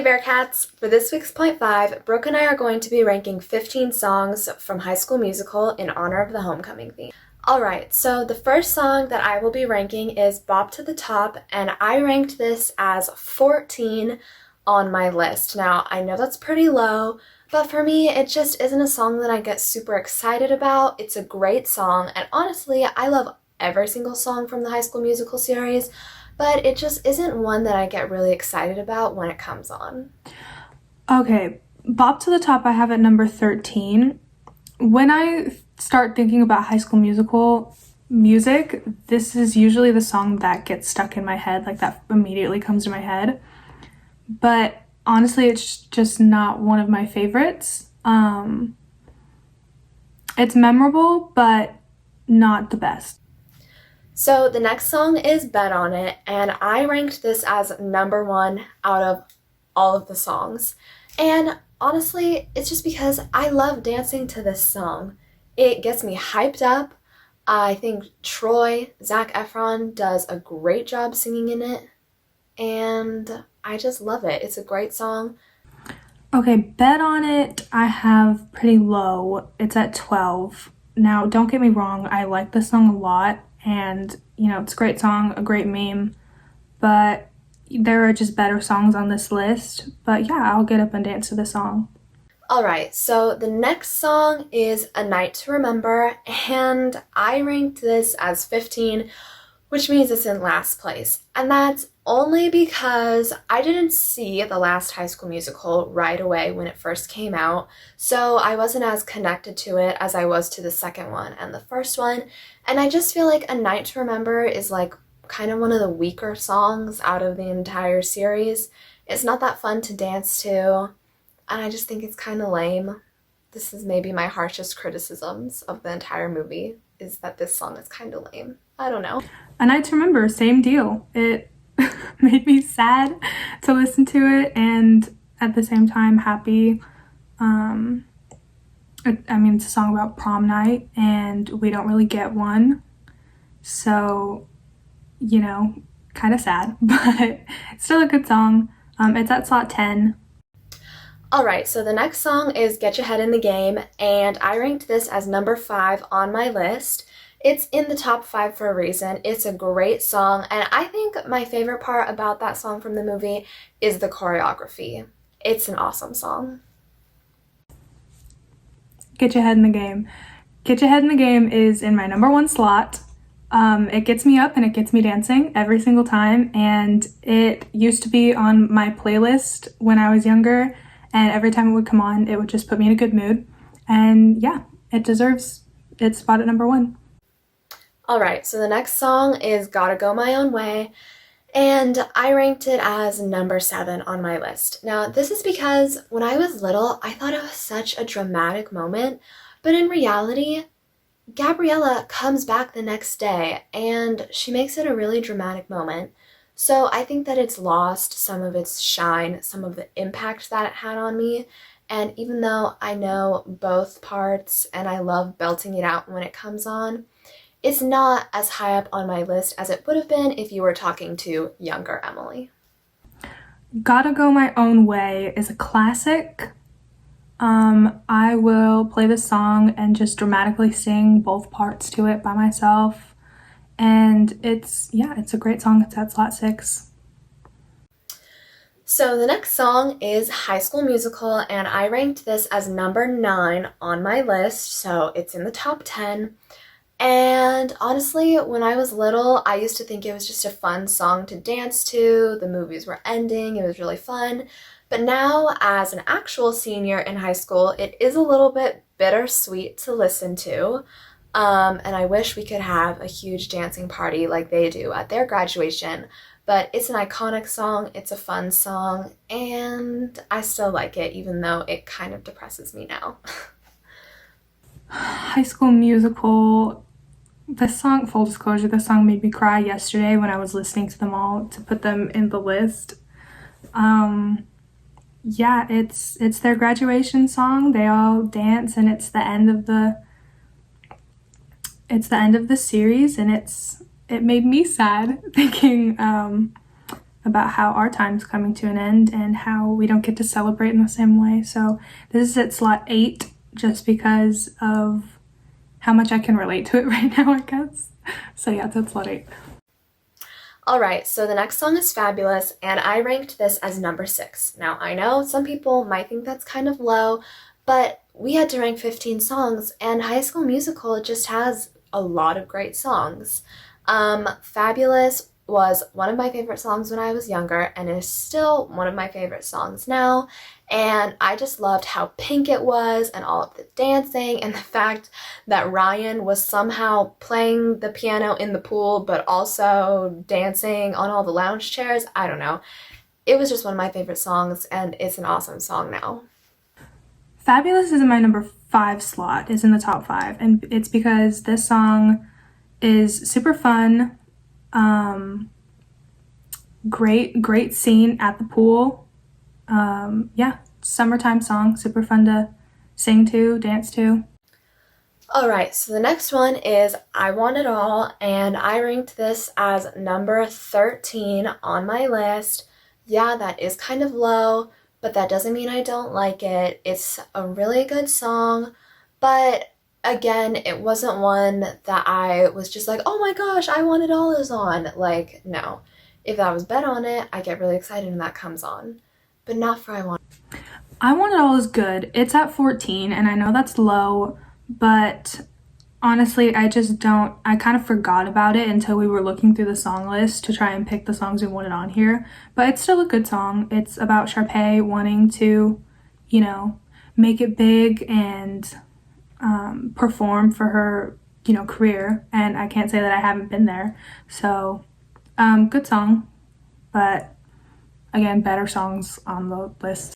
Bearcats! For this week's Point 5, Brooke and I are going to be ranking 15 songs from High School Musical in honor of the homecoming theme. Alright, so the first song that I will be ranking is Bop to the Top, and I ranked this as 14 on my list. Now, I know that's pretty low, but for me, it just isn't a song that I get super excited about. It's a great song, and honestly, I love every single song from the High School Musical series, but it just isn't one that I get really excited about when it comes on. Okay, Bop to the Top I have at number 13. When I start thinking about High School Musical music, this is usually the song that gets stuck in my head, like that immediately comes to my head. But honestly, it's just not one of my favorites. It's memorable, but not the best. So the next song is Bet on It, and I ranked this as number 1 out of all of the songs. And honestly, it's just because I love dancing to this song. It gets me hyped up. I think Zac Efron does a great job singing in it, and I just love it. It's a great song. Okay, Bet on It I have pretty low. It's at 12. Now, don't get me wrong, I like this song a lot. And, you know, it's a great song, a great meme, but there are just better songs on this list. But yeah, I'll get up and dance to the song. Alright, so the next song is A Night to Remember, and I ranked this as 15, which means it's in last place. And that's only because I didn't see the last High School Musical right away when it first came out, so I wasn't as connected to it as I was to the second one and the first one, and I just feel like A Night to Remember is like kind of one of the weaker songs out of the entire series. It's not that fun to dance to, and I just think it's kind of lame. This is maybe my harshest criticisms of the entire movie, is that this song is kind of lame. I don't know. A Night to Remember, same deal. It made me sad to listen to it, and at the same time happy. It's a song about prom night, and we don't really get one, so, you know, kind of sad, but it's still a good song. It's at slot 10. Alright, so the next song is Get Your Head in the Game, and I ranked this as number 5 on my list. It's in the top 5 for a reason. It's a great song, and I think my favorite part about that song from the movie is the choreography. It's an awesome song. Get Your Head in the Game. Get Your Head in the Game is in my number 1 slot. It gets me up and it gets me dancing every single time, and it used to be on my playlist when I was younger, and every time it would come on, it would just put me in a good mood. And yeah, it deserves its spot at number 1. Alright, so the next song is Gotta Go My Own Way, and I ranked it as number 7 on my list. Now, this is because when I was little, I thought it was such a dramatic moment, but in reality, Gabriella comes back the next day, and she makes it a really dramatic moment. So I think that it's lost some of its shine, some of the impact that it had on me, and even though I know both parts and I love belting it out when it comes on, it's not as high up on my list as it would have been if you were talking to younger Emily. Gotta Go My Own Way is a classic. I will play this song and just dramatically sing both parts to it by myself. And it's a great song. It's at slot 6. So the next song is High School Musical, and I ranked this as number 9 on my list, so it's in the top 10. And honestly, when I was little, I used to think it was just a fun song to dance to. The movies were ending, it was really fun. But now, as an actual senior in high school, it is a little bit bittersweet to listen to. And I wish we could have a huge dancing party like they do at their graduation. But it's an iconic song, it's a fun song, and I still like it, even though it kind of depresses me now. High School Musical. This song, full disclosure, this song made me cry yesterday when I was listening to them all to put them in the list. Yeah, it's their graduation song. They all dance, and it's the end of the series, and it made me sad thinking about how our time's coming to an end and how we don't get to celebrate in the same way. So this is at slot 8 just because of how much I can relate to it right now, I guess. So yeah, that's slot 8. Alright, so the next song is Fabulous, and I ranked this as number 6. Now, I know some people might think that's kind of low, but we had to rank 15 songs, and High School Musical just has a lot of great songs. Fabulous was one of my favorite songs when I was younger, and is still one of my favorite songs now. And I just loved how pink it was, and all of the dancing, and the fact that Ryan was somehow playing the piano in the pool, but also dancing on all the lounge chairs. I don't know. It was just one of my favorite songs, and it's an awesome song now. Fabulous is in my number 5 slot, is in the top 5, and it's because this song is super fun. Great scene at the pool. Yeah, summertime song, super fun to sing to, dance to. Alright, so the next one is I Want It All, and I ranked this as number 13 on my list. Yeah, that is kind of low, but that doesn't mean I don't like it. It's a really good song, but again, it wasn't one that I was just like, oh my gosh, I Want It All is on. Like, no. If that was Bet on It, I get really excited when that comes on, but not for I Want It All. I Want It All is good. It's at 14, and I know that's low, but honestly, I kind of forgot about it until we were looking through the song list to try and pick the songs we wanted on here. But it's still a good song. It's about Sharpay wanting to, make it big and perform for her, career. And I can't say that I haven't been there. So, good song. But again, better songs on the list.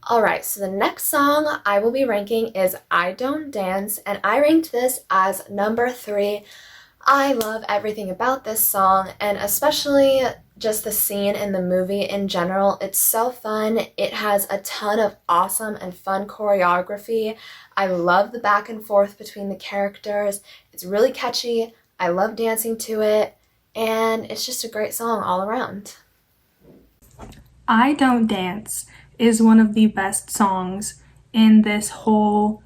Alright, so the next song I will be ranking is I Don't Dance, and I ranked this as number 3. I love everything about this song, and especially just the scene in the movie in general. It's so fun. It has a ton of awesome and fun choreography. I love the back and forth between the characters. It's really catchy. I love dancing to it, and it's just a great song all around. I Don't Dance is one of the best songs in this whole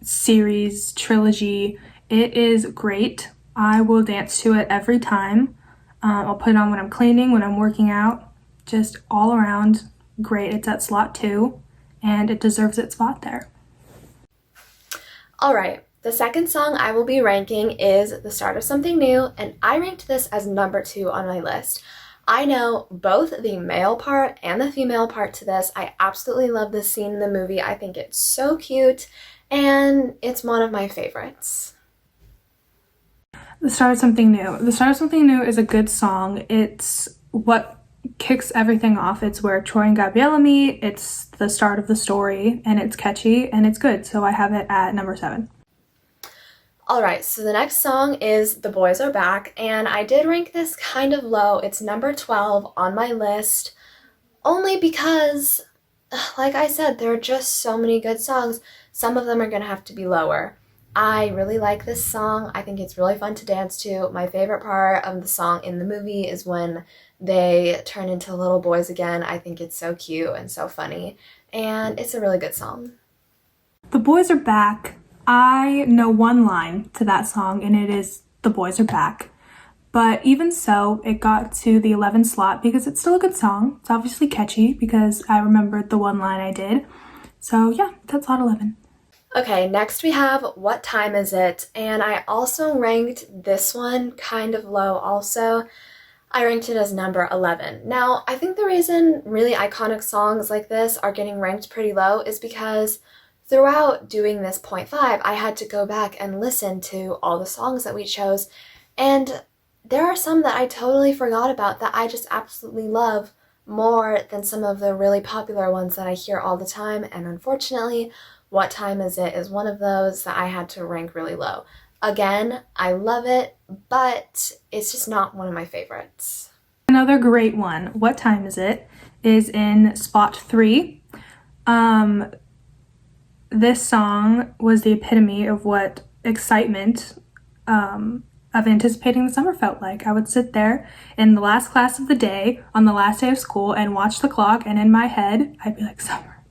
series trilogy. It is great. I will dance to it every time. I'll put it on when I'm cleaning, when I'm working out. Just all around great. It's at slot 2, and it deserves its spot there. Alright, the second song I will be ranking is The Start of Something New, and I ranked this as number 2 on my list. I know both the male part and the female part to this. I absolutely love this scene in the movie. I think it's so cute, and it's one of my favorites. The Start of Something New. The Start of Something New is a good song. It's what kicks everything off. It's where Troy and Gabriella meet. It's the start of the story, and it's catchy, and it's good. So I have it at number 7. Alright, so the next song is The Boys Are Back, and I did rank this kind of low. It's number 12 on my list, only because, like I said, there are just so many good songs. Some of them are going to have to be lower. I really like this song. I think it's really fun to dance to. My favorite part of the song in the movie is when they turn into little boys again. I think it's so cute and so funny, and it's a really good song. The Boys Are Back. I know one line to that song, and it is The Boys Are Back. But even so, it got to the 11 slot because it's still a good song. It's obviously catchy because I remembered the one line I did. So yeah, that's slot 11. Okay, next we have What Time Is It? And I also ranked this one kind of low also. I ranked it as number 11. Now, I think the reason really iconic songs like this are getting ranked pretty low is because throughout doing this point 5, I had to go back and listen to all the songs that we chose, and there are some that I totally forgot about that I just absolutely love more than some of the really popular ones that I hear all the time, and unfortunately, What Time Is It is one of those that I had to rank really low. Again, I love it, but it's just not one of my favorites. Another great one, What Time Is It, is in spot 3. This song was the epitome of what excitement of anticipating the summer felt like. I would sit there in the last class of the day on the last day of school and watch the clock, and in my head I'd be like, summer,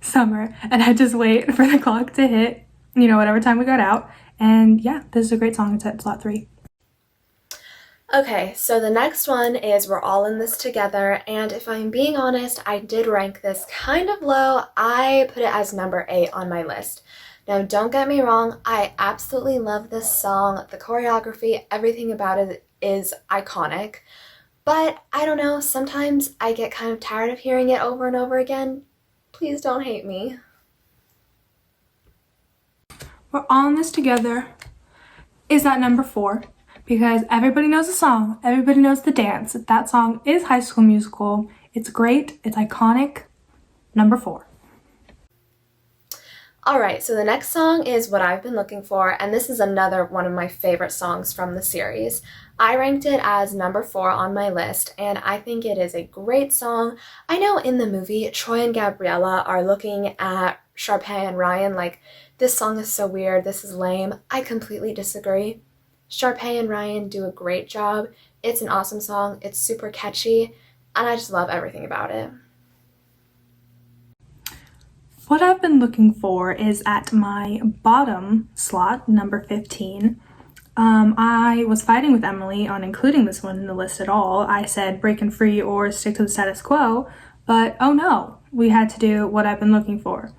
summer, and I'd just wait for the clock to hit, whatever time we got out. And yeah, this is a great song. It's at slot 3. Okay, so the next one is We're All in This Together, and if I'm being honest, I did rank this kind of low. I put it as number 8 on my list. Now, don't get me wrong, I absolutely love this song. The choreography, everything about it is iconic, but I don't know, sometimes I get kind of tired of hearing it over and over again. Please don't hate me. We're All in This Together is at number 4. Because everybody knows the song, everybody knows the dance. That song is High School Musical. It's great, it's iconic. Number 4. Alright, so the next song is What I've Been Looking For, and this is another one of my favorite songs from the series. I ranked it as number 4 on my list, and I think it is a great song. I know in the movie, Troy and Gabriella are looking at Sharpay and Ryan like, this song is so weird, this is lame. I completely disagree. Sharpay and Ryan do a great job. It's an awesome song. It's super catchy, and I just love everything about it. What I've Been Looking For is at my bottom slot, number 15. I was fighting with Emily on including this one in the list at all. I said Breakin' Free or Stick to the Status Quo, but oh no, we had to do What I've Been Looking For.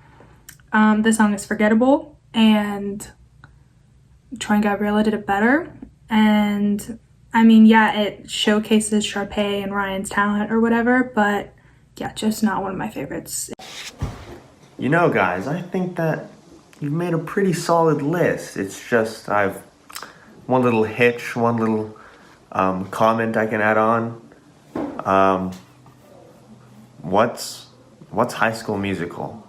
The song is forgettable, and Troy and Gabriella did it better, and I mean, yeah, it showcases Sharpay and Ryan's talent or whatever, but yeah, just not one of my favorites. You know, guys, I think that you've made a pretty solid list. It's just I've one little hitch, one little comment I can add on. What's High School Musical?